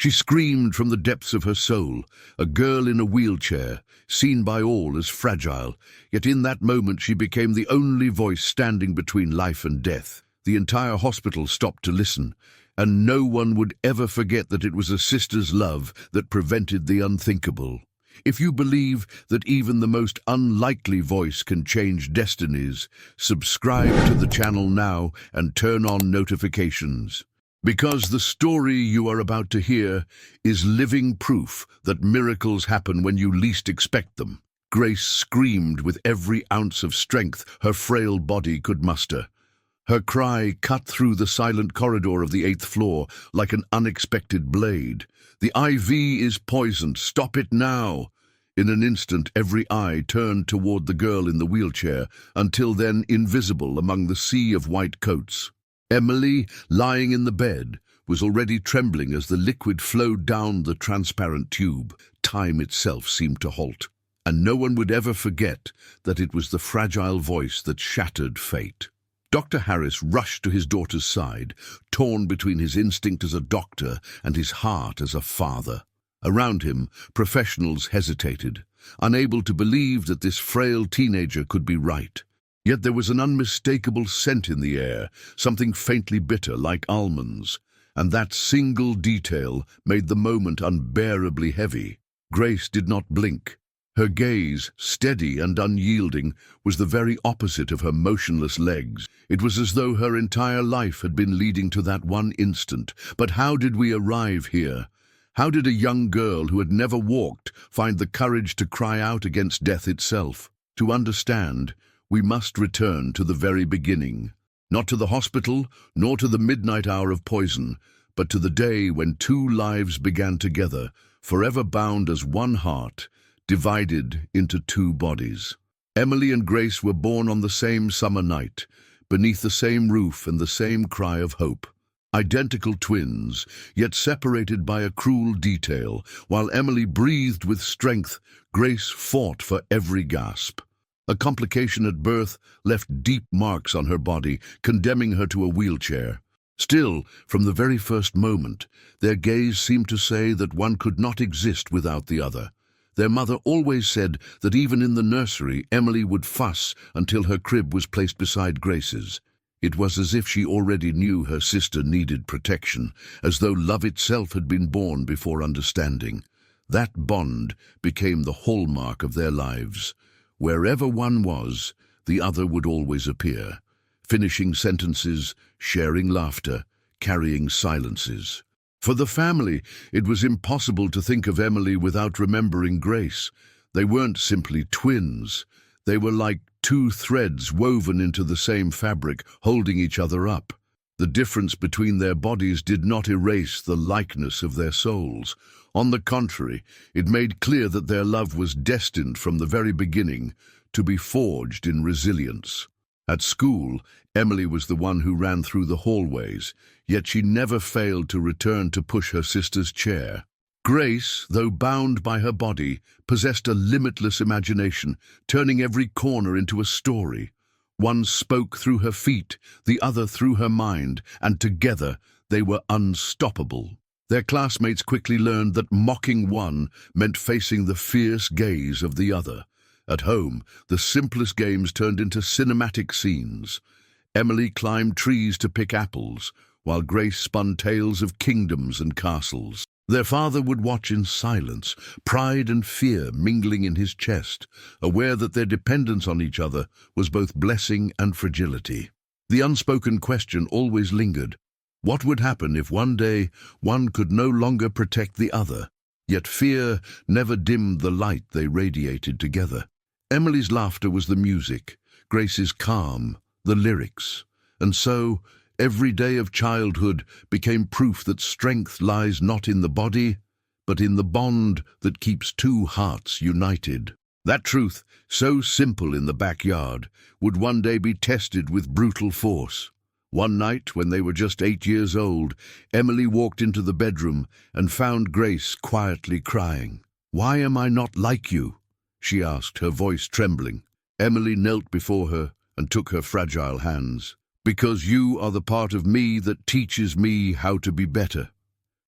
She screamed from the depths of her soul, a girl in a wheelchair, seen by all as fragile, yet in that moment she became the only voice standing between life and death. The entire hospital stopped to listen, and no one would ever forget that it was a sister's love that prevented the unthinkable. If you believe that even the most unlikely voice can change destinies, subscribe to the channel now and turn on notifications. Because the story you are about to hear is living proof that miracles happen when you least expect them. Grace screamed with every ounce of strength her frail body could muster. Her cry cut through the silent corridor of the 8th floor like an unexpected blade. "The IV is poisoned. Stop it now!" In an instant, every eye turned toward the girl in the wheelchair, until then invisible among the sea of white coats. Emily, lying in the bed, was already trembling as the liquid flowed down the transparent tube. Time itself seemed to halt, and no one would ever forget that it was the fragile voice that shattered fate. Dr. Harris rushed to his daughter's side, torn between his instinct as a doctor and his heart as a father. Around him, professionals hesitated, unable to believe that this frail teenager could be right. Yet there was an unmistakable scent in the air, something faintly bitter like almonds, and that single detail made the moment unbearably heavy. Grace did not blink. Her gaze, steady and unyielding, was the very opposite of her motionless legs. It was as though her entire life had been leading to that one instant. But how did we arrive here? How did a young girl who had never walked find the courage to cry out against death itself? To understand, we must return to the very beginning. Not to the hospital, nor to the midnight hour of poison, but to the day when two lives began together, forever bound as one heart, divided into two bodies. Emily and Grace were born on the same summer night, beneath the same roof and the same cry of hope. Identical twins, yet separated by a cruel detail. While Emily breathed with strength, Grace fought for every gasp. A complication at birth left deep marks on her body, condemning her to a wheelchair. Still, from the very first moment, their gaze seemed to say that one could not exist without the other. Their mother always said that even in the nursery, Emily would fuss until her crib was placed beside Grace's. It was as if she already knew her sister needed protection, as though love itself had been born before understanding. That bond became the hallmark of their lives. Wherever one was, the other would always appear, finishing sentences, sharing laughter, carrying silences. For the family, it was impossible to think of Emily without remembering Grace. They weren't simply twins. They were like two threads woven into the same fabric, holding each other up. The difference between their bodies did not erase the likeness of their souls. On the contrary, it made clear that their love was destined from the very beginning to be forged in resilience. At school, Emily was the one who ran through the hallways, yet she never failed to return to push her sister's chair. Grace, though bound by her body, possessed a limitless imagination, turning every corner into a story. One spoke through her feet, the other through her mind, and together they were unstoppable. Their classmates quickly learned that mocking one meant facing the fierce gaze of the other. At home, the simplest games turned into cinematic scenes. Emily climbed trees to pick apples, while Grace spun tales of kingdoms and castles. Their father would watch in silence, pride and fear mingling in his chest, aware that their dependence on each other was both blessing and fragility. The unspoken question always lingered. What would happen if one day one could no longer protect the other? Yet fear never dimmed the light they radiated together. Emily's laughter was the music, Grace's calm, the lyrics. And so, every day of childhood became proof that strength lies not in the body, but in the bond that keeps two hearts united. That truth, so simple in the backyard, would one day be tested with brutal force. One night, when they were just 8 years old, Emily walked into the bedroom and found Grace quietly crying. "Why am I not like you?" she asked, her voice trembling. Emily knelt before her and took her fragile hands. "Because you are the part of me that teaches me how to be better,"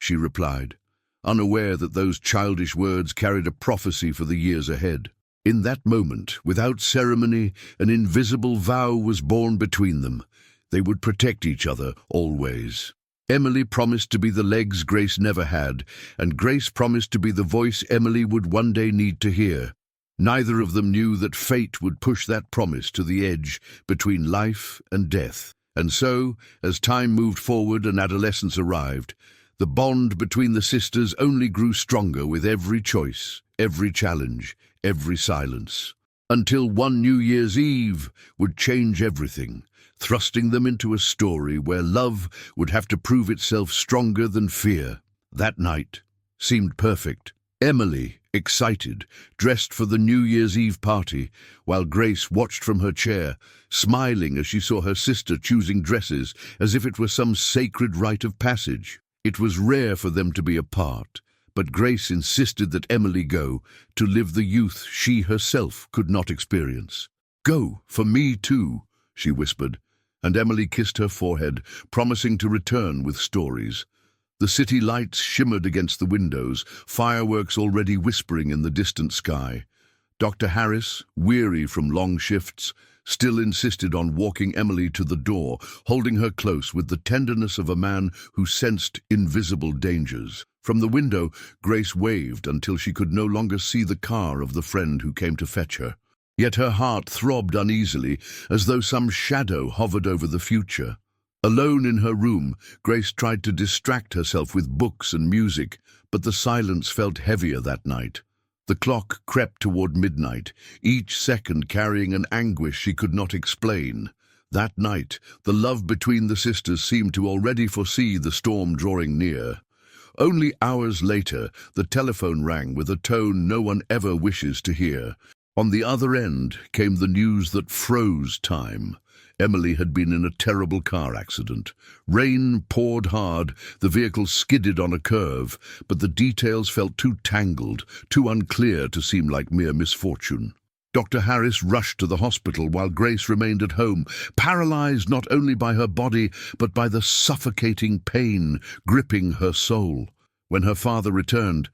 she replied. unaware that those childish words carried a prophecy for the years ahead. In that moment, without ceremony, an invisible vow was born between them. They would protect each other, always. Emily promised to be the legs Grace never had, and Grace promised to be the voice Emily would one day need to hear. Neither of them knew that fate would push that promise to the edge between life and death. And so, as time moved forward and adolescence arrived, the bond between the sisters only grew stronger with every choice, every challenge, every silence. Until one New Year's Eve would change everything, thrusting them into a story where love would have to prove itself stronger than fear. That night seemed perfect. Emily, excited, dressed for the New Year's Eve party, while Grace watched from her chair, smiling as she saw her sister choosing dresses as if it were some sacred rite of passage. It was rare for them to be apart, but Grace insisted that Emily go to live the youth she herself could not experience. "Go, for me too," she whispered, and Emily kissed her forehead, promising to return with stories. The city lights shimmered against the windows, fireworks already whispering in the distant sky. Dr. Harris, weary from long shifts, still insisted on walking Emily to the door, holding her close with the tenderness of a man who sensed invisible dangers. From the window, Grace waved until she could no longer see the car of the friend who came to fetch her. Yet her heart throbbed uneasily, as though some shadow hovered over the future. Alone in her room, Grace tried to distract herself with books and music, but the silence felt heavier that night. The clock crept toward midnight, each second carrying an anguish she could not explain. That night, the love between the sisters seemed to already foresee the storm drawing near. Only hours later, the telephone rang with a tone no one ever wishes to hear. On the other end came the news that froze time. Emily had been in a terrible car accident. Rain poured hard, the vehicle skidded on a curve, but the details felt too tangled, too unclear to seem like mere misfortune. Dr. Harris rushed to the hospital while Grace remained at home, paralyzed not only by her body, but by the suffocating pain gripping her soul. When her father returned,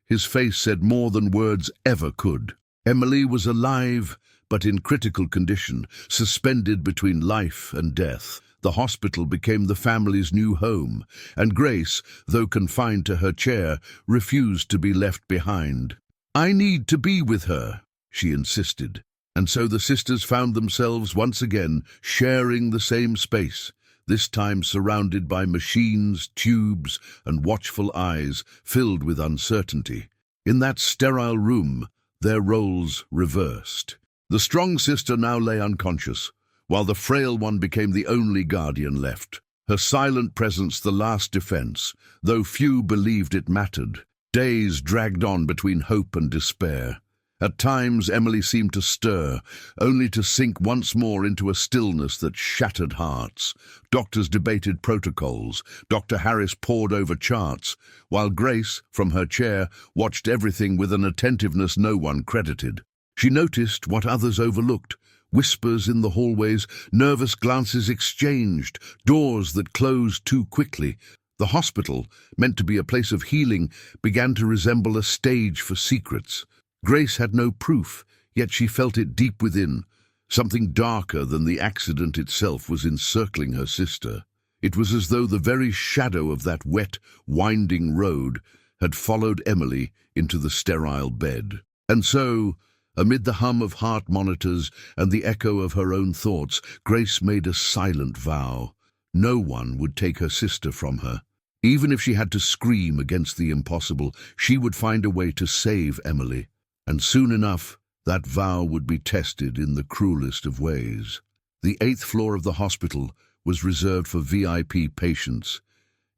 his face said more than words ever could. Emily was alive, but in critical condition, suspended between life and death. The hospital became the family's new home, and Grace, though confined to her chair, refused to be left behind. "I need to be with her," she insisted. And so the sisters found themselves once again sharing the same space, this time surrounded by machines, tubes, and watchful eyes filled with uncertainty. In that sterile room, their roles reversed. The strong sister now lay unconscious, while the frail one became the only guardian left. Her silent presence the last defense, though few believed it mattered. Days dragged on between hope and despair. At times Emily seemed to stir, only to sink once more into a stillness that shattered hearts. Doctors debated protocols. Dr. Harris pored over charts, while Grace, from her chair, watched everything with an attentiveness no one credited. She noticed what others overlooked: whispers in the hallways, nervous glances exchanged, doors that closed too quickly. The hospital, meant to be a place of healing, began to resemble a stage for secrets. Grace had no proof, yet she felt it deep within. Something darker than the accident itself was encircling her sister. It was as though the very shadow of that wet, winding road had followed Emily into the sterile bed. And so, amid the hum of heart monitors and the echo of her own thoughts, Grace made a silent vow. No one would take her sister from her. Even if she had to scream against the impossible, she would find a way to save Emily. And soon enough, that vow would be tested in the cruelest of ways. The 8th floor of the hospital was reserved for VIP patients.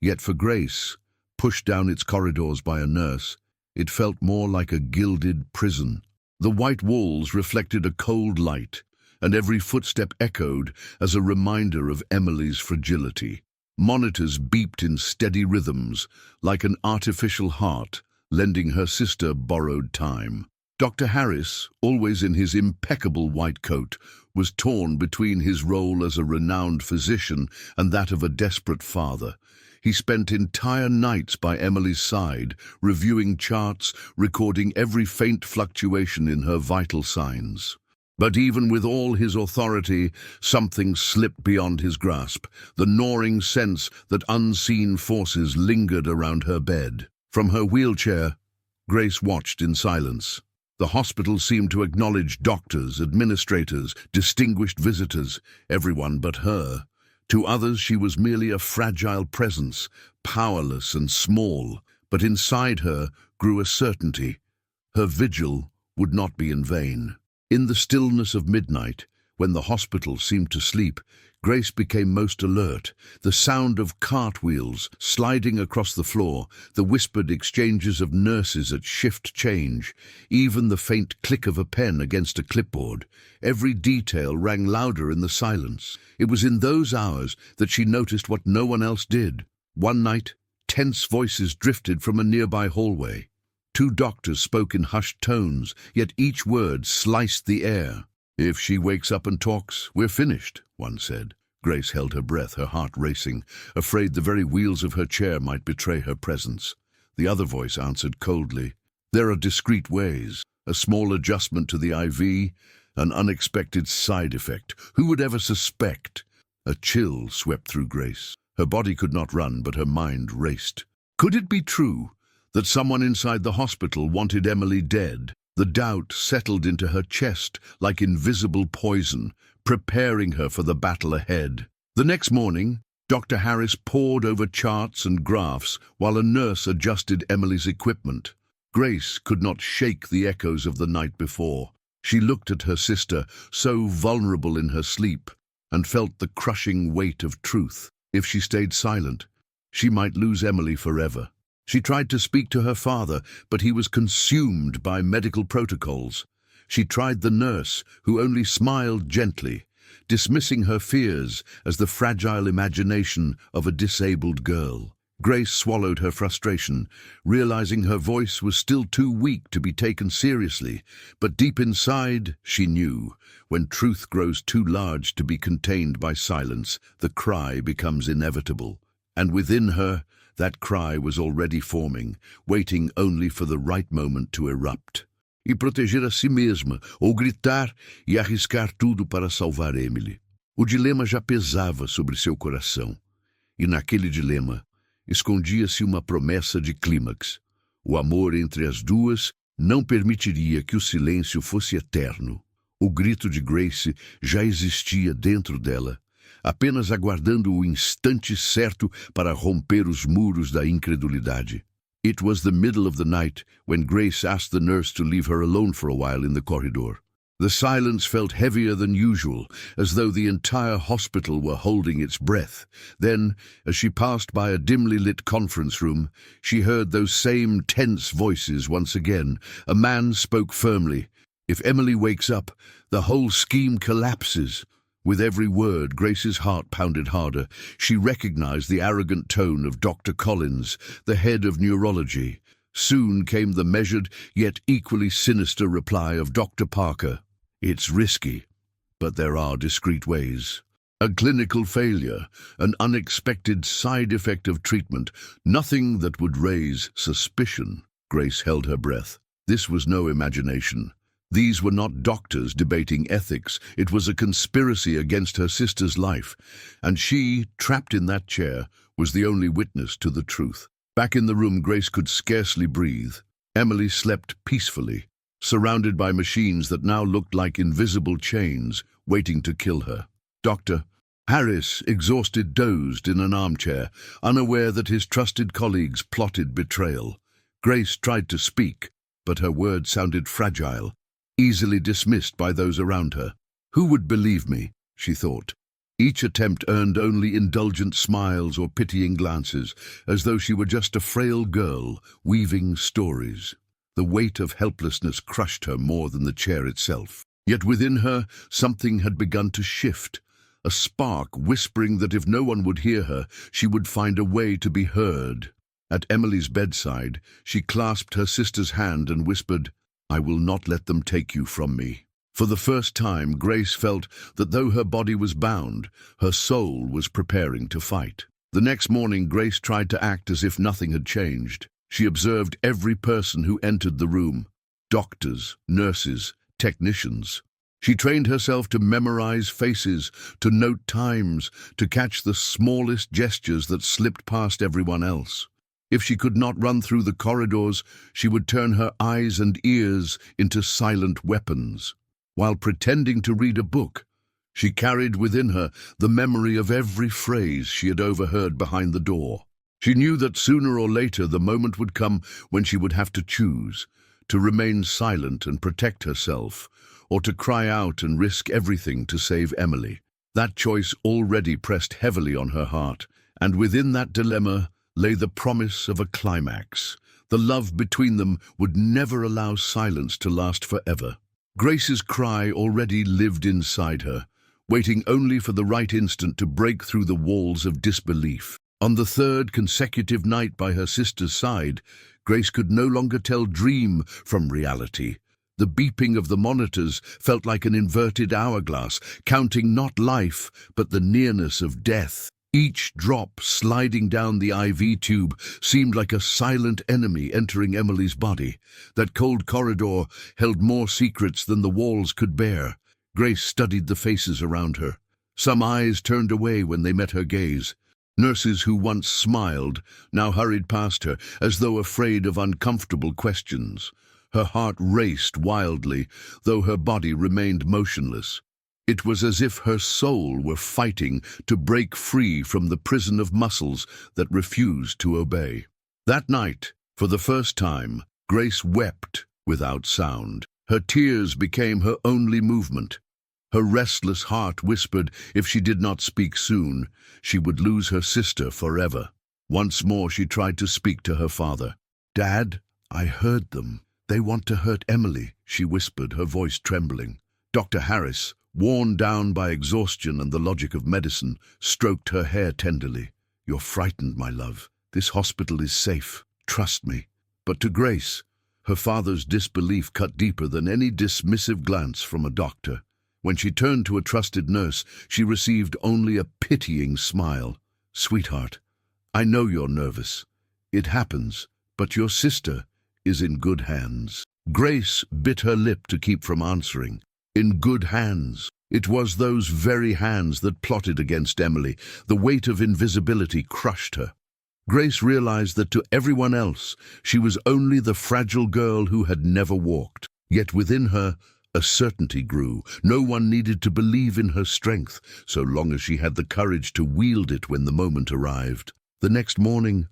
Yet for Grace, pushed down its corridors by a nurse, it felt more like a gilded prison. The white walls reflected a cold light, and every footstep echoed as a reminder of Emily's fragility. Monitors beeped in steady rhythms, like an artificial heart, lending her sister borrowed time. Dr. Harris, always in his impeccable white coat, was torn between his role as a renowned physician and that of a desperate father. He spent entire nights by Emily's side, reviewing charts, recording every faint fluctuation in her vital signs. But even with all his authority, something slipped beyond his grasp, the gnawing sense that unseen forces lingered around her bed. From her wheelchair, Grace watched in silence. The hospital seemed to acknowledge doctors, administrators, distinguished visitors, everyone but her. To others she was merely a fragile presence, powerless and small, but inside her grew a certainty. Her vigil would not be in vain. In the stillness of midnight, when the hospital seemed to sleep, Grace became most alert. The sound of cartwheels sliding across the floor, the whispered exchanges of nurses at shift change, even the faint click of a pen against a clipboard. Every detail rang louder in the silence. It was in those hours that she noticed what no one else did. One night, tense voices drifted from a nearby hallway. Two doctors spoke in hushed tones, yet each word sliced the air. "If she wakes up and talks, we're finished," one said. Grace held her breath, her heart racing, afraid the very wheels of her chair might betray her presence. The other voice answered coldly, "There are discreet ways. A small adjustment to the IV, an unexpected side effect. Who would ever suspect?" A chill swept through Grace. Her body could not run, but her mind raced. Could it be true that someone inside the hospital wanted Emily dead? The doubt settled into her chest like invisible poison, preparing her for the battle ahead. The next morning, Dr. Harris pored over charts and graphs while a nurse adjusted Emily's equipment. Grace could not shake the echoes of the night before. She looked at her sister, so vulnerable in her sleep, and felt the crushing weight of truth. If she stayed silent, she might lose Emily forever. She tried to speak to her father, but he was consumed by medical protocols. She tried the nurse, who only smiled gently, dismissing her fears as the fragile imagination of a disabled girl. Grace swallowed her frustration, realizing her voice was still too weak to be taken seriously. But deep inside, she knew, when truth grows too large to be contained by silence, the cry becomes inevitable. And within her, that cry was already forming, waiting only for the right moment to erupt. E proteger a si mesma, ou gritar e arriscar tudo para salvar Emily. O dilema já pesava sobre seu coração. E naquele dilema, escondia-se uma promessa de clímax. O amor entre as duas não permitiria que o silêncio fosse eterno. O grito de Grace já existia dentro dela, apenas aguardando o instante certo para romper os muros da incredulidade. It was the middle of the night when Grace asked the nurse to leave her alone for a while in the corridor. The silence felt heavier than usual, as though the entire hospital were holding its breath. Then, as she passed by a dimly lit conference room, she heard those same tense voices once again. A man spoke firmly. "If Emily wakes up, the whole scheme collapses." With every word, Grace's heart pounded harder. She recognized the arrogant tone of Dr. Collins, the head of neurology. Soon came the measured, yet equally sinister reply of Dr. Parker. "It's risky, but there are discreet ways." A clinical failure, an unexpected side effect of treatment, nothing that would raise suspicion. Grace held her breath. This was no imagination. These were not doctors debating ethics. It was a conspiracy against her sister's life, and she, trapped in that chair, was the only witness to the truth. Back in the room, Grace could scarcely breathe. Emily slept peacefully, surrounded by machines that now looked like invisible chains, waiting to kill her. Dr. Harris, exhausted, dozed in an armchair, unaware that his trusted colleagues plotted betrayal. Grace tried to speak, but her words sounded fragile, easily dismissed by those around her. Who would believe me, she thought. Each attempt earned only indulgent smiles or pitying glances, as though she were just a frail girl weaving stories. The weight of helplessness crushed her more than the chair itself. Yet within her, something had begun to shift, a spark whispering that if no one would hear her, she would find a way to be heard. At Emily's bedside, she clasped her sister's hand and whispered, "I will not let them take you from me." For the first time, Grace felt that though her body was bound, her soul was preparing to fight. The next morning, Grace tried to act as if nothing had changed. She observed every person who entered the room: doctors, nurses, technicians. She trained herself to memorize faces, to note times, to catch the smallest gestures that slipped past everyone else. If she could not run through the corridors, she would turn her eyes and ears into silent weapons. While pretending to read a book, she carried within her the memory of every phrase she had overheard behind the door. She knew that sooner or later the moment would come when she would have to choose, to remain silent and protect herself, or to cry out and risk everything to save Emily. That choice already pressed heavily on her heart, and within that dilemma lay the promise of a climax. The love between them would never allow silence to last forever. Grace's cry already lived inside her, waiting only for the right instant to break through the walls of disbelief. On the third consecutive night by her sister's side, Grace could no longer tell dream from reality. The beeping of the monitors felt like an inverted hourglass, counting not life, but the nearness of death. Each drop sliding down the IV tube seemed like a silent enemy entering Emily's body. That cold corridor held more secrets than the walls could bear. Grace studied the faces around her. Some eyes turned away when they met her gaze. Nurses who once smiled now hurried past her, as though afraid of uncomfortable questions. Her heart raced wildly, though her body remained motionless. It was as if her soul were fighting to break free from the prison of muscles that refused to obey. That night, for the first time, Grace wept without sound. Her tears became her only movement. Her restless heart whispered if she did not speak soon, she would lose her sister forever. Once more she tried to speak to her father. "Dad, I heard them. They want to hurt Emily," she whispered, her voice trembling. Dr. Harris, worn down by exhaustion and the logic of medicine, stroked her hair tenderly. "You're frightened, my love. This hospital is safe. Trust me." But to Grace, her father's disbelief cut deeper than any dismissive glance from a doctor. When she turned to a trusted nurse, she received only a pitying smile. "Sweetheart, I know you're nervous. It happens, but your sister is in good hands." Grace bit her lip to keep from answering. In good hands. It was those very hands that plotted against Emily. The weight of invisibility crushed her. Grace realized that to everyone else, she was only the fragile girl who had never walked. Yet within her, a certainty grew. No one needed to believe in her strength, so long as she had the courage to wield it when the moment arrived. The next morning,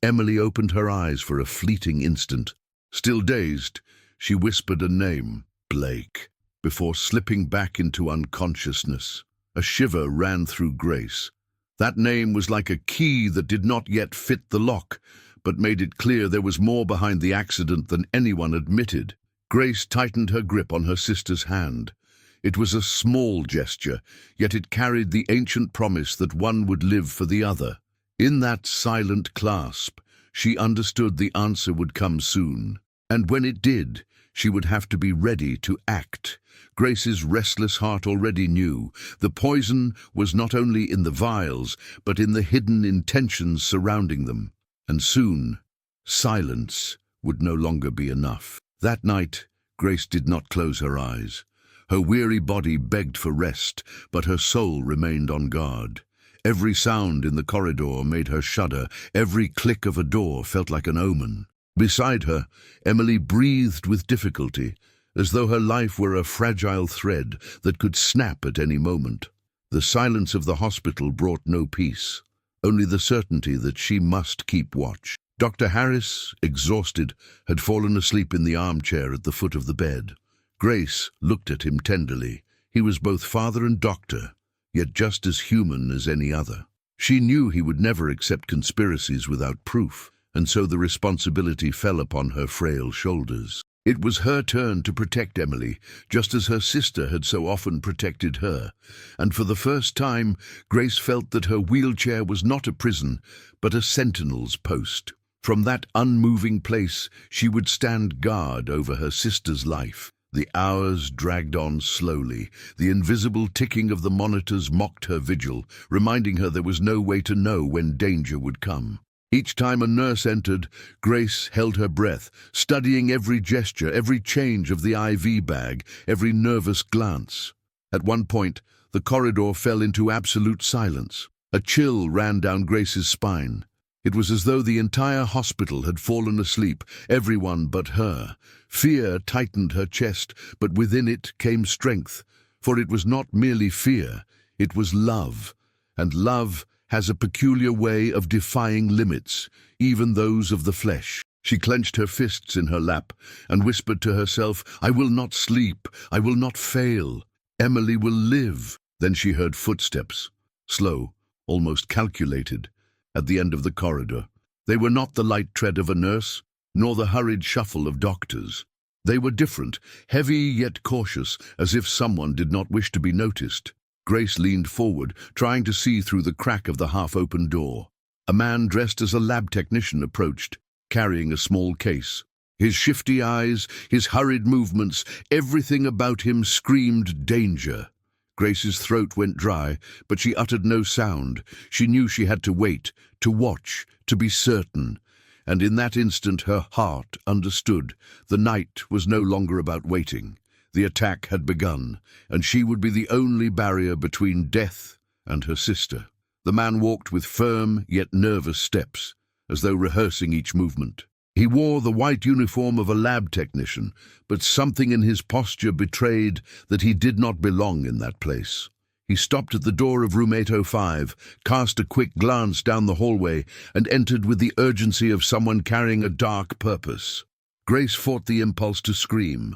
Emily opened her eyes for a fleeting instant. Still dazed, she whispered a name, Blake, before slipping back into unconsciousness. A shiver ran through Grace. That name was like a key that did not yet fit the lock, but made it clear there was more behind the accident than anyone admitted. Grace tightened her grip on her sister's hand. It was a small gesture, yet it carried the ancient promise that one would live for the other. In that silent clasp, she understood the answer would come soon. And when it did, she would have to be ready to act. Grace's restless heart already knew. The poison was not only in the vials, but in the hidden intentions surrounding them. And soon, silence would no longer be enough. That night, Grace did not close her eyes. Her weary body begged for rest, but her soul remained on guard. Every sound in the corridor made her shudder. Every click of a door felt like an omen. Beside her, Emily breathed with difficulty, as though her life were a fragile thread that could snap at any moment. The silence of the hospital brought no peace, only the certainty that she must keep watch. Dr. Harris, exhausted, had fallen asleep in the armchair at the foot of the bed. Grace looked at him tenderly. He was both father and doctor, yet just as human as any other. She knew he would never accept conspiracies without proof, and so the responsibility fell upon her frail shoulders. It was her turn to protect Emily, just as her sister had so often protected her, and for the first time, Grace felt that her wheelchair was not a prison, but a sentinel's post. From that unmoving place, she would stand guard over her sister's life. The hours dragged on slowly. The invisible ticking of the monitors mocked her vigil, reminding her there was no way to know when danger would come. Each time a nurse entered, Grace held her breath, studying every gesture, every change of the IV bag, every nervous glance. At one point, the corridor fell into absolute silence. A chill ran down Grace's spine. It was as though the entire hospital had fallen asleep, everyone but her. Fear tightened her chest, but within it came strength, for it was not merely fear, it was love. And love has a peculiar way of defying limits, even those of the flesh. She clenched her fists in her lap and whispered to herself, "I will not sleep, I will not fail. Emily will live." Then she heard footsteps, slow, almost calculated, at the end of the corridor. They were not the light tread of a nurse, nor the hurried shuffle of doctors. They were different, heavy yet cautious, as if someone did not wish to be noticed. Grace leaned forward, trying to see through the crack of the half-open door. A man dressed as a lab technician approached, carrying a small case. His shifty eyes, his hurried movements, everything about him screamed danger. Grace's throat went dry, but she uttered no sound. She knew she had to wait, to watch, to be certain. And in that instant her heart understood. The night was no longer about waiting. The attack had begun, and she would be the only barrier between death and her sister. The man walked with firm yet nervous steps, as though rehearsing each movement. He wore the white uniform of a lab technician, but something in his posture betrayed that he did not belong in that place. He stopped at the door of room 805, cast a quick glance down the hallway, and entered with the urgency of someone carrying a dark purpose. Grace fought the impulse to scream.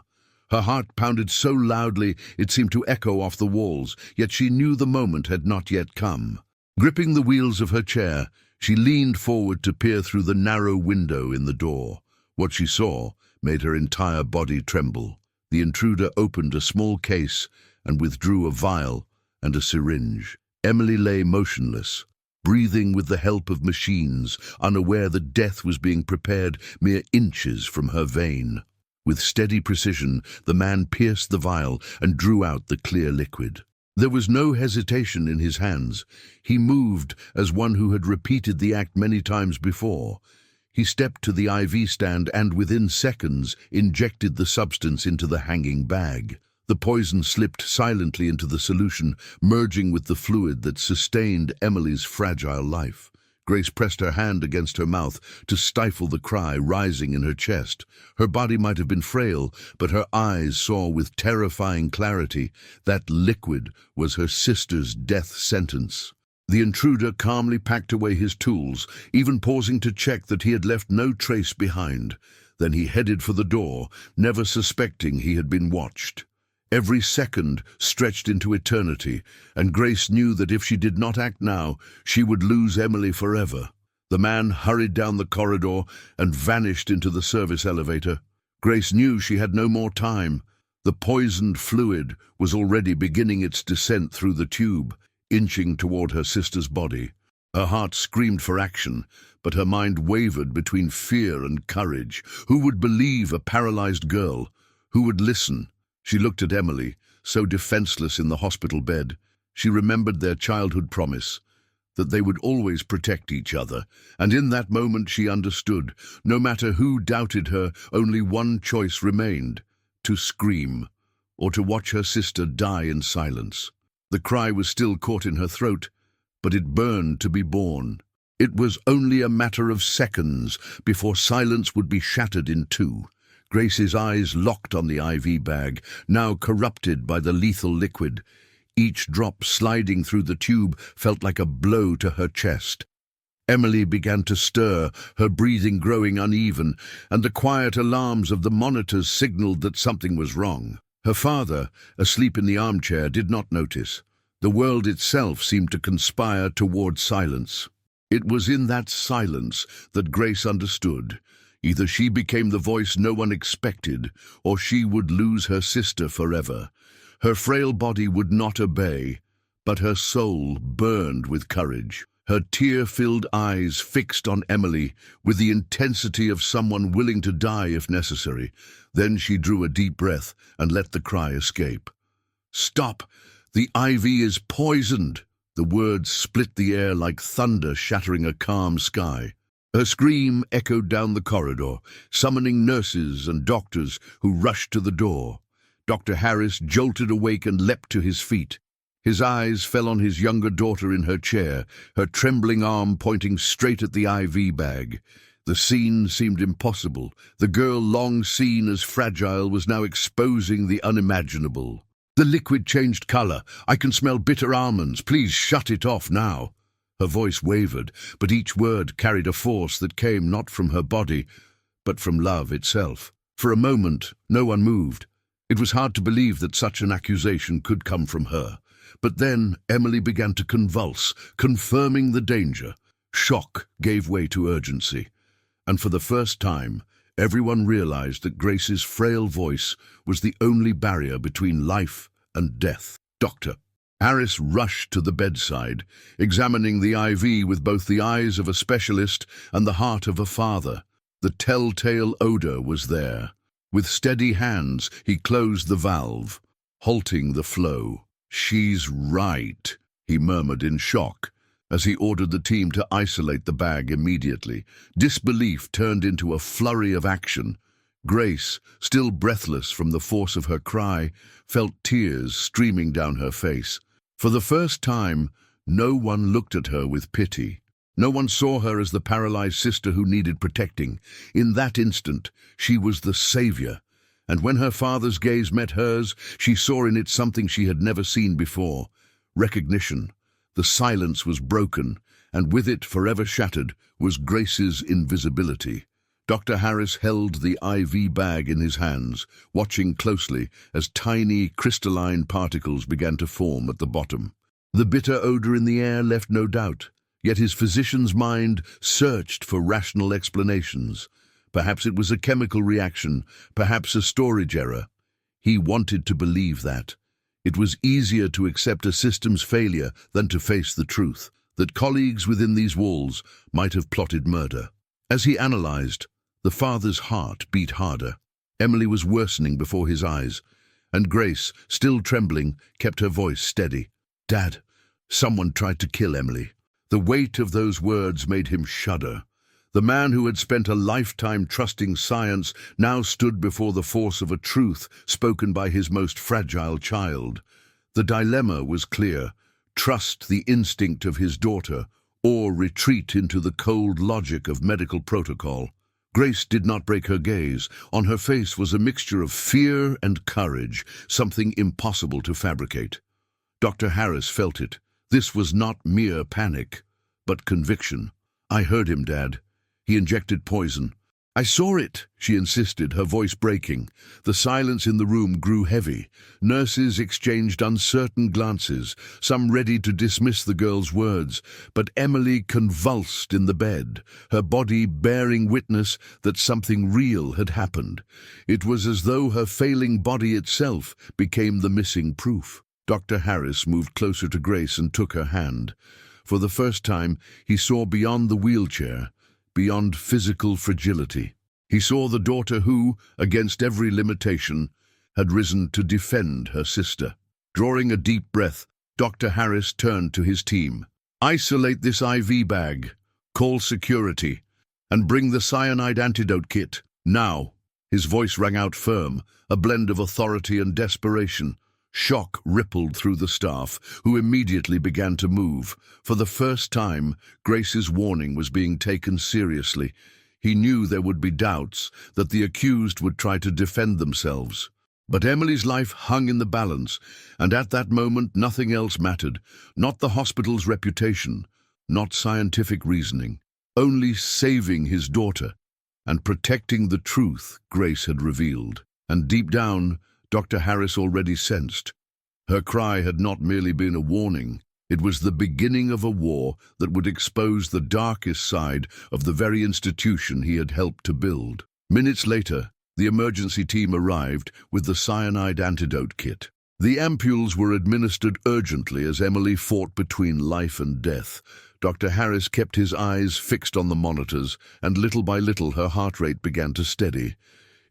Her heart pounded so loudly it seemed to echo off the walls, yet she knew the moment had not yet come. Gripping the wheels of her chair, she leaned forward to peer through the narrow window in the door. What she saw made her entire body tremble. The intruder opened a small case and withdrew a vial and a syringe. Emily lay motionless, breathing with the help of machines, unaware that death was being prepared mere inches from her vein. With steady precision, the man pierced the vial and drew out the clear liquid. There was no hesitation in his hands. He moved as one who had repeated the act many times before. He stepped to the IV stand and, within seconds, injected the substance into the hanging bag. The poison slipped silently into the solution, merging with the fluid that sustained Emily's fragile life. Grace pressed her hand against her mouth to stifle the cry rising in her chest. Her body might have been frail, but her eyes saw with terrifying clarity that liquid was her sister's death sentence. The intruder calmly packed away his tools, even pausing to check that he had left no trace behind. Then he headed for the door, never suspecting he had been watched. Every second stretched into eternity, and Grace knew that if she did not act now, she would lose Emily forever. The man hurried down the corridor and vanished into the service elevator. Grace knew she had no more time. The poisoned fluid was already beginning its descent through the tube, inching toward her sister's body. Her heart screamed for action, but her mind wavered between fear and courage. Who would believe a paralyzed girl? Who would listen? She looked at Emily, so defenseless in the hospital bed. She remembered their childhood promise, that they would always protect each other, and in that moment she understood. No matter who doubted her, only one choice remained: to scream, or to watch her sister die in silence. The cry was still caught in her throat, but it burned to be born. It was only a matter of seconds before silence would be shattered in two. Grace's eyes locked on the IV bag, now corrupted by the lethal liquid. Each drop sliding through the tube felt like a blow to her chest. Emily began to stir, her breathing growing uneven, and the quiet alarms of the monitors signaled that something was wrong. Her father, asleep in the armchair, did not notice. The world itself seemed to conspire toward silence. It was in that silence that Grace understood. Either she became the voice no one expected, or she would lose her sister forever. Her frail body would not obey, but her soul burned with courage. her tear-filled eyes fixed on Emily with the intensity of someone willing to die if necessary. Then she drew a deep breath and let the cry escape. "Stop! The IV is poisoned!" The words split the air like thunder shattering a calm sky. Her scream echoed down the corridor, summoning nurses and doctors who rushed to the door. Dr. Harris jolted awake and leapt to his feet. His eyes fell on his younger daughter in her chair, her trembling arm pointing straight at the IV bag. The scene seemed impossible. The girl, long seen as fragile, was now exposing the unimaginable. "The liquid changed color. I can smell bitter almonds. Please shut it off now." Her voice wavered, but each word carried a force that came not from her body, but from love itself. For a moment, no one moved. It was hard to believe that such an accusation could come from her. But then Emily began to convulse, confirming the danger. Shock gave way to urgency. And for the first time, everyone realized that Grace's frail voice was the only barrier between life and death. "Doctor." Harris rushed to the bedside, examining the IV with both the eyes of a specialist and the heart of a father. The telltale odor was there. With steady hands, he closed the valve, halting the flow. "She's right," he murmured in shock, as he ordered the team to isolate the bag immediately. Disbelief turned into a flurry of action. Grace, still breathless from the force of her cry, felt tears streaming down her face. For the first time, no one looked at her with pity. No one saw her as the paralyzed sister who needed protecting. In that instant, she was the savior. And when her father's gaze met hers, she saw in it something she had never seen before. Recognition. The silence was broken, and with it, forever shattered, was Grace's invisibility. Dr. Harris held the IV bag in his hands, watching closely as tiny crystalline particles began to form at the bottom. The bitter odor in the air left no doubt, yet his physician's mind searched for rational explanations. Perhaps it was a chemical reaction, perhaps a storage error. He wanted to believe that. It was easier to accept a system's failure than to face the truth, that colleagues within these walls might have plotted murder. As he analyzed, the father's heart beat harder. Emily was worsening before his eyes, and Grace, still trembling, kept her voice steady. "Dad, someone tried to kill Emily." The weight of those words made him shudder. The man who had spent a lifetime trusting science now stood before the force of a truth spoken by his most fragile child. The dilemma was clear: trust the instinct of his daughter, or retreat into the cold logic of medical protocol. Grace did not break her gaze. On her face was a mixture of fear and courage, something impossible to fabricate. Dr. Harris felt it. This was not mere panic, but conviction. "I heard him, Dad. He injected poison." "I saw it," she insisted, her voice breaking. The silence in the room grew heavy. Nurses exchanged uncertain glances, some ready to dismiss the girl's words, but Emily convulsed in the bed, her body bearing witness that something real had happened. It was as though her failing body itself became the missing proof. Dr. Harris moved closer to Grace and took her hand. For the first time, he saw beyond the wheelchair, beyond physical fragility. He saw the daughter who, against every limitation, had risen to defend her sister. Drawing a deep breath, Dr. Harris turned to his team. "Isolate this IV bag, call security, and bring the cyanide antidote kit, now." His voice rang out firm, a blend of authority and desperation. Shock rippled through the staff, who immediately began to move. For the first time, Grace's warning was being taken seriously. He knew there would be doubts, that the accused would try to defend themselves. But Emily's life hung in the balance, and at that moment nothing else mattered. Not the hospital's reputation, not scientific reasoning. Only saving his daughter and protecting the truth Grace had revealed. And deep down, Dr. Harris already sensed. Her cry had not merely been a warning. It was the beginning of a war that would expose the darkest side of the very institution he had helped to build. Minutes later, the emergency team arrived with the cyanide antidote kit. The ampules were administered urgently as Emily fought between life and death. Dr. Harris kept his eyes fixed on the monitors, and little by little her heart rate began to steady.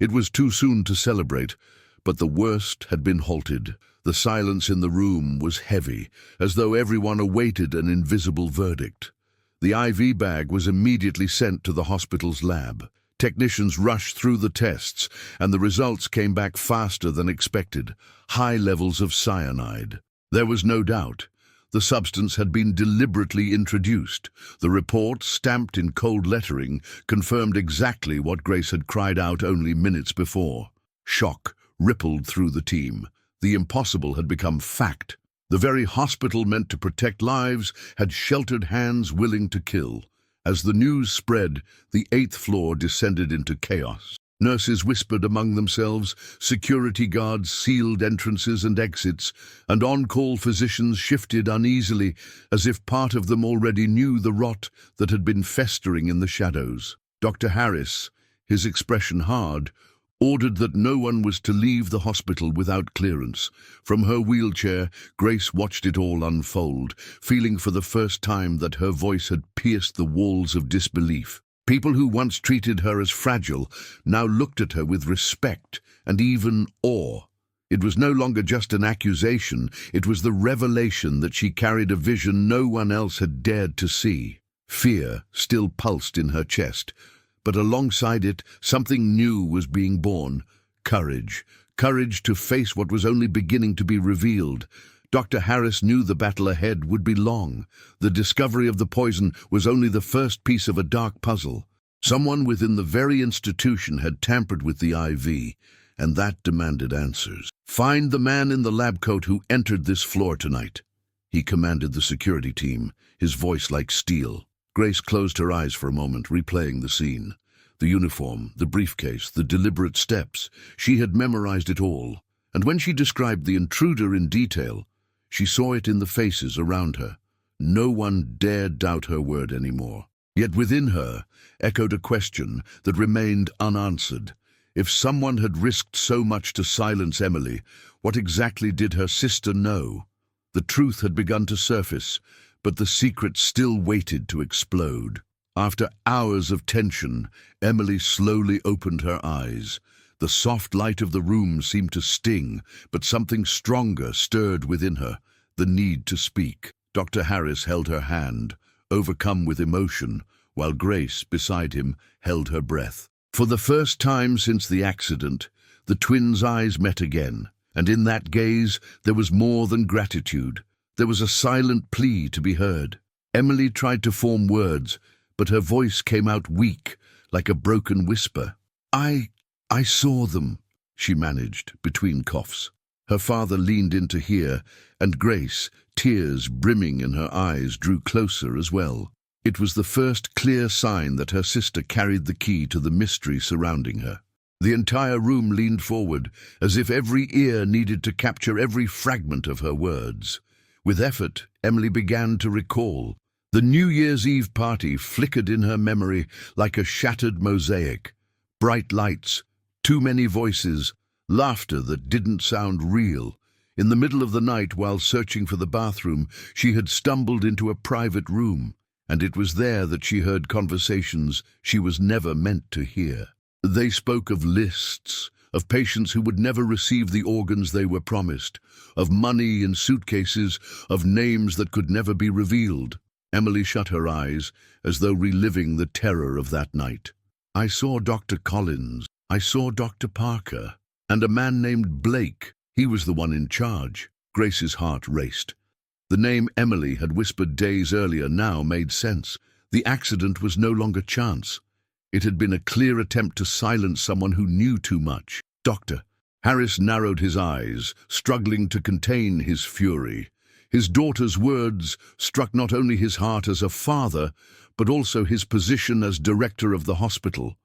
It was too soon to celebrate, but the worst had been halted. The silence in the room was heavy, as though everyone awaited an invisible verdict. The IV bag was immediately sent to the hospital's lab. Technicians rushed through the tests, and the results came back faster than expected. High levels of cyanide. There was no doubt. The substance had been deliberately introduced. The report, stamped in cold lettering, confirmed exactly what Grace had cried out only minutes before. Shock rippled through the team. The impossible had become fact. The very hospital meant to protect lives had sheltered hands willing to kill. As the news spread, the 8th floor descended into chaos. Nurses whispered among themselves, security guards sealed entrances and exits, and on-call physicians shifted uneasily, as if part of them already knew the rot that had been festering in the shadows. Dr. Harris, his expression hard, ordered that no one was to leave the hospital without clearance. From her wheelchair, Grace watched it all unfold, feeling for the first time that her voice had pierced the walls of disbelief. People who once treated her as fragile now looked at her with respect and even awe. It was no longer just an accusation, it was the revelation that she carried a vision no one else had dared to see. Fear still pulsed in her chest, but alongside it, something new was being born. Courage. Courage to face what was only beginning to be revealed. Dr. Harris knew the battle ahead would be long. The discovery of the poison was only the first piece of a dark puzzle. Someone within the very institution had tampered with the IV, and that demanded answers. "Find the man in the lab coat who entered this floor tonight," he commanded the security team, his voice like steel. Grace closed her eyes for a moment, replaying the scene. The uniform, the briefcase, the deliberate steps. She had memorized it all. And when she described the intruder in detail, she saw it in the faces around her. No one dared doubt her word anymore. Yet within her echoed a question that remained unanswered. If someone had risked so much to silence Emily, what exactly did her sister know? The truth had begun to surface, but the secret still waited to explode. After hours of tension, Emily slowly opened her eyes. The soft light of the room seemed to sting, but something stronger stirred within her, the need to speak. Dr. Harris held her hand, overcome with emotion, while Grace, beside him, held her breath. For the first time since the accident, the twins' eyes met again, and in that gaze there was more than gratitude. There was a silent plea to be heard. Emily tried to form words, but her voice came out weak, like a broken whisper. I saw them," she managed, between coughs. Her father leaned in to hear, and Grace, tears brimming in her eyes, drew closer as well. It was the first clear sign that her sister carried the key to the mystery surrounding her. The entire room leaned forward, as if every ear needed to capture every fragment of her words. With effort, Emily began to recall. The New Year's Eve party flickered in her memory like a shattered mosaic. Bright lights, too many voices, laughter that didn't sound real. In the middle of the night, while searching for the bathroom, she had stumbled into a private room, and it was there that she heard conversations she was never meant to hear. They spoke of lists, of patients who would never receive the organs they were promised, of money in suitcases, of names that could never be revealed. Emily shut her eyes, as though reliving the terror of that night. "I saw Dr. Collins, I saw Dr. Parker, and a man named Blake. He was the one in charge." Grace's heart raced. The name Emily had whispered days earlier now made sense. The accident was no longer chance. It had been a clear attempt to silence someone who knew too much. "Doctor." Harris narrowed his eyes, struggling to contain his fury. His daughter's words struck not only his heart as a father, but also his position as director of the hospital.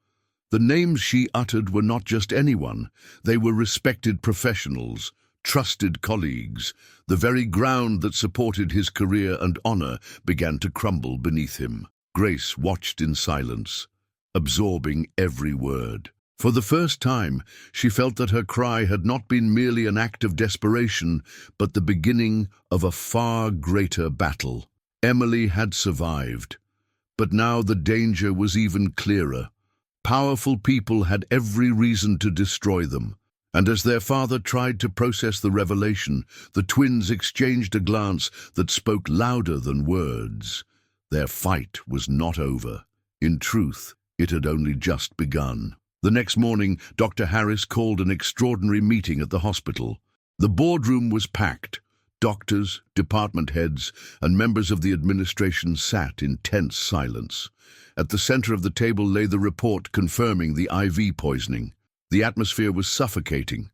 The names she uttered were not just anyone. They were respected professionals, trusted colleagues. The very ground that supported his career and honor began to crumble beneath him. Grace watched in silence, absorbing every word. For the first time, she felt that her cry had not been merely an act of desperation, but the beginning of a far greater battle. Emily had survived, but now the danger was even clearer. Powerful people had every reason to destroy them, and as their father tried to process the revelation, the twins exchanged a glance that spoke louder than words. Their fight was not over. In truth, it had only just begun. The next morning, Dr. Harris called an extraordinary meeting at the hospital. The boardroom was packed. Doctors, department heads, and members of the administration sat in tense silence. At the center of the table lay the report confirming the IV poisoning. The atmosphere was suffocating.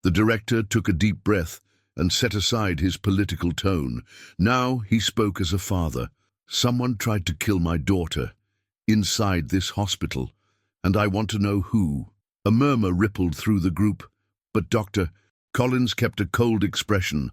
The director took a deep breath and set aside his political tone. Now he spoke as a father. "Someone tried to kill my daughter inside this hospital, and I want to know who." A murmur rippled through the group, but Dr. Collins kept a cold expression,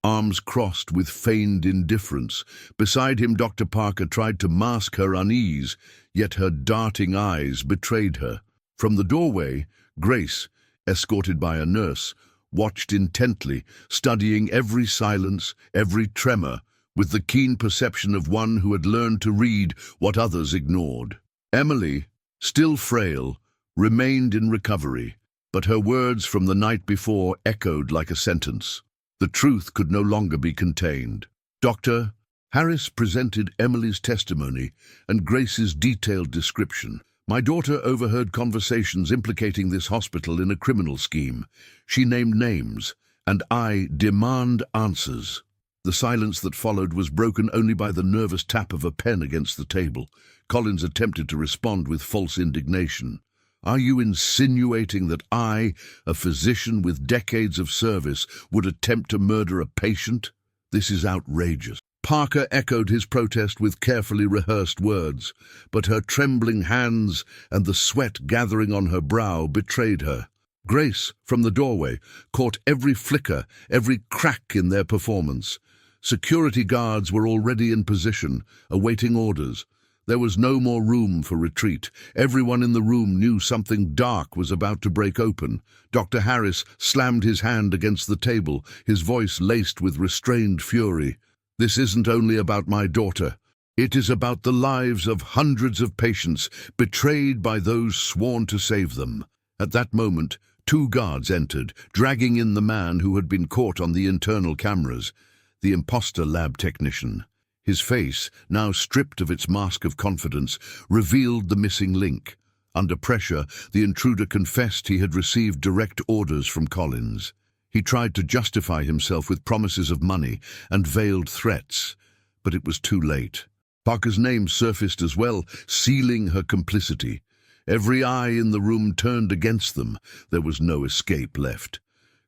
arms crossed with feigned indifference. Beside him, Dr. Parker tried to mask her unease, yet her darting eyes betrayed her. From the doorway, Grace, escorted by a nurse, watched intently, studying every silence, every tremor, with the keen perception of one who had learned to read what others ignored. Emily, still frail, remained in recovery, but her words from the night before echoed like a sentence. The truth could no longer be contained. Dr. Harris presented Emily's testimony and Grace's detailed description. "My daughter overheard conversations implicating this hospital in a criminal scheme. She named names, and I demand answers." The silence that followed was broken only by the nervous tap of a pen against the table. Collins attempted to respond with false indignation. "Are you insinuating that I, a physician with decades of service, would attempt to murder a patient? This is outrageous." Parker echoed his protest with carefully rehearsed words, but her trembling hands and the sweat gathering on her brow betrayed her. Grace, from the doorway, caught every flicker, every crack in their performance. Security guards were already in position, awaiting orders. There was no more room for retreat. Everyone in the room knew something dark was about to break open. Dr. Harris slammed his hand against the table, his voice laced with restrained fury. "This isn't only about my daughter. It is about the lives of hundreds of patients betrayed by those sworn to save them." At that moment, 2 guards entered, dragging in the man who had been caught on the internal cameras, the imposter lab technician. His face, now stripped of its mask of confidence, revealed the missing link. Under pressure, the intruder confessed he had received direct orders from Collins. He tried to justify himself with promises of money and veiled threats, but it was too late. Parker's name surfaced as well, sealing her complicity. Every eye in the room turned against them. There was no escape left.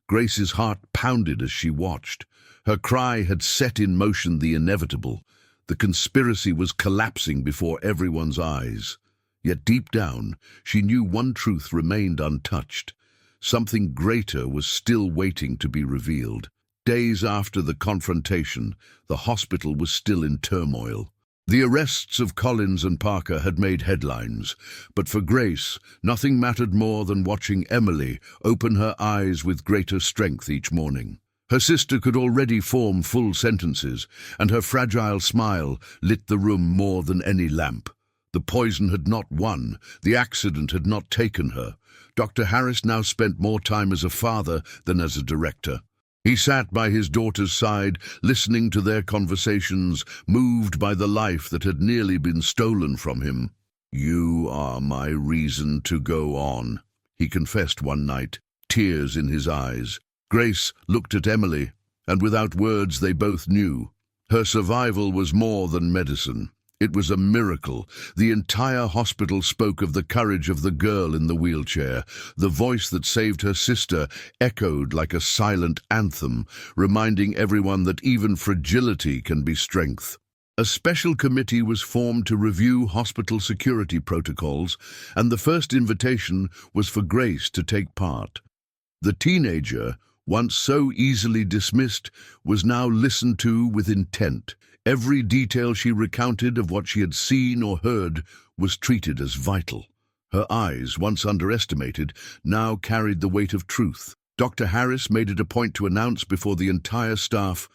Grace's heart pounded as she watched. Her cry had set in motion the inevitable. The conspiracy was collapsing before everyone's eyes. Yet deep down, she knew one truth remained untouched. Something greater was still waiting to be revealed. Days after the confrontation, the hospital was still in turmoil. The arrests of Collins and Parker had made headlines, but for Grace, nothing mattered more than watching Emily open her eyes with greater strength each morning. Her sister could already form full sentences, and her fragile smile lit the room more than any lamp. The poison had not won, the accident had not taken her. Dr. Harris now spent more time as a father than as a director. He sat by his daughter's side, listening to their conversations, moved by the life that had nearly been stolen from him. "You are my reason to go on," he confessed one night, tears in his eyes. Grace looked at Emily, and without words they both knew. Her survival was more than medicine. It was a miracle. The entire hospital spoke of the courage of the girl in the wheelchair. The voice that saved her sister echoed like a silent anthem, reminding everyone that even fragility can be strength. A special committee was formed to review hospital security protocols, and the first invitation was for Grace to take part. The teenager, once so easily dismissed, was now listened to with intent. Every detail she recounted of what she had seen or heard was treated as vital. Her eyes, once underestimated, now carried the weight of truth. Dr. Harris made it a point to announce before the entire staff,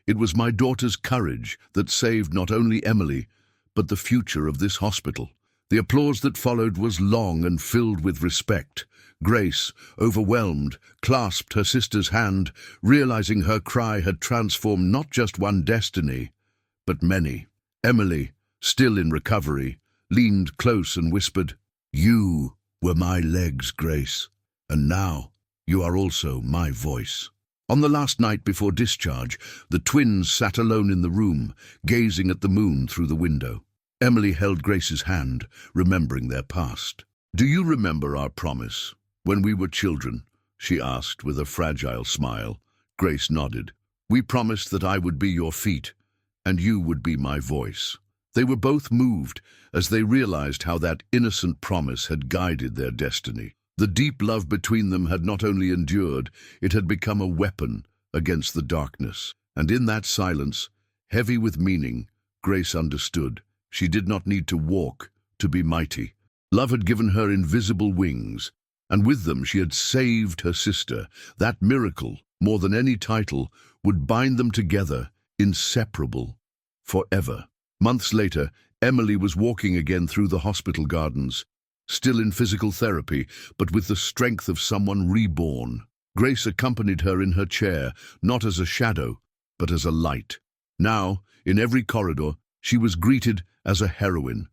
It was my daughter's courage that saved not only Emily, but the future of this hospital. The applause that followed was long and filled with respect. Grace, overwhelmed, clasped her sister's hand, realizing her cry had transformed not just one destiny, but many. Emily, still in recovery, leaned close and whispered, "You were my legs, Grace, and now you are also my voice." On the last night before discharge, the twins sat alone in the room, gazing at the moon through the window. Emily held Grace's hand, remembering their past. "Do you remember our promise, when we were children?" she asked with a fragile smile. Grace nodded. "We promised that I would be your feet, and you would be my voice." They were both moved as they realized how that innocent promise had guided their destiny. The deep love between them had not only endured, it had become a weapon against the darkness. And in that silence, heavy with meaning, Grace understood. She did not need to walk to be mighty. Love had given her invisible wings, and with them she had saved her sister. That miracle, more than any title, would bind them together, inseparable, forever. Months later, Emily was walking again through the hospital gardens, still in physical therapy, but with the strength of someone reborn. Grace accompanied her in her chair, not as a shadow, but as a light. Now, in every corridor, she was greeted as a heroine,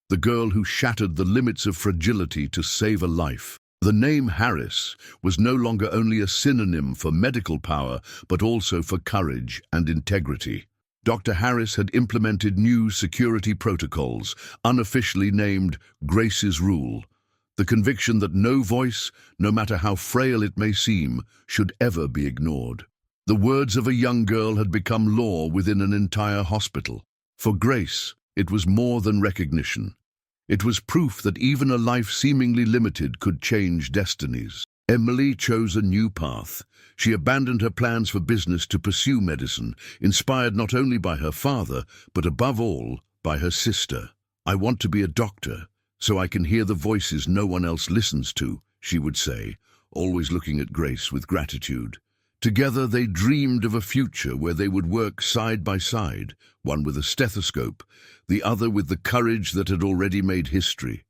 the girl who shattered the limits of fragility to save a life. The name Harris was no longer only a synonym for medical power, but also for courage and integrity. Dr. Harris had implemented new security protocols, unofficially named Grace's Rule, the conviction that no voice, no matter how frail it may seem, should ever be ignored. The words of a young girl had become law within an entire hospital. For Grace, it was more than recognition. It was proof that even a life seemingly limited could change destinies. Emily chose a new path. She abandoned her plans for business to pursue medicine, inspired not only by her father, but above all, by her sister. "I want to be a doctor, so I can hear the voices no one else listens to," she would say, always looking at Grace with gratitude. Together they dreamed of a future where they would work side by side, one with a stethoscope, the other with the courage that had already made history.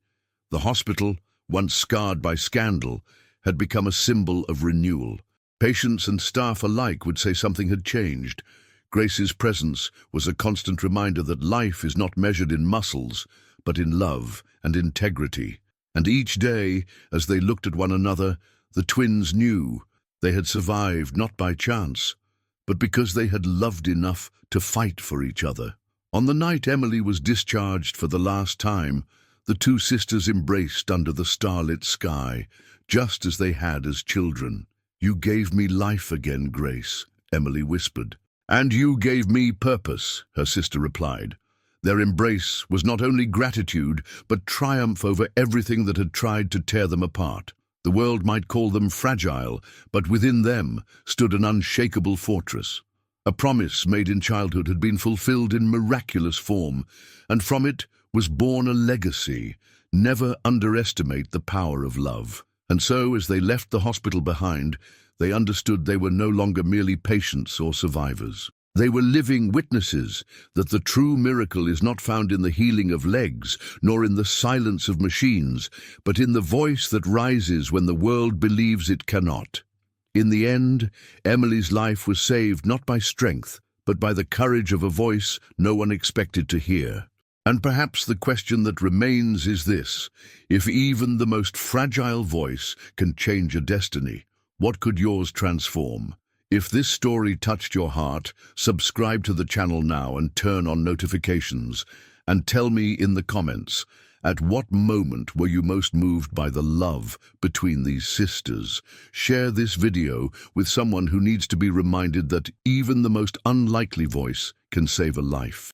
The hospital, once scarred by scandal, had become a symbol of renewal. Patients and staff alike would say something had changed. Grace's presence was a constant reminder that life is not measured in muscles, but in love and integrity. And each day, as they looked at one another, the twins knew they had survived not by chance, but because they had loved enough to fight for each other. On the night Emily was discharged for the last time, the two sisters embraced under the starlit sky, just as they had as children. "You gave me life again, Grace," Emily whispered. "And you gave me purpose," her sister replied. Their embrace was not only gratitude, but triumph over everything that had tried to tear them apart. The world might call them fragile, but within them stood an unshakable fortress. A promise made in childhood had been fulfilled in miraculous form, and from it was born a legacy. Never underestimate the power of love. And so, as they left the hospital behind, they understood they were no longer merely patients or survivors. They were living witnesses that the true miracle is not found in the healing of legs, nor in the silence of machines, but in the voice that rises when the world believes it cannot. In the end, Emily's life was saved not by strength, but by the courage of a voice no one expected to hear. And perhaps the question that remains is this: if even the most fragile voice can change a destiny, what could yours transform? If this story touched your heart, subscribe to the channel now and turn on notifications. And tell me in the comments, at what moment were you most moved by the love between these sisters? Share this video with someone who needs to be reminded that even the most unlikely voice can save a life.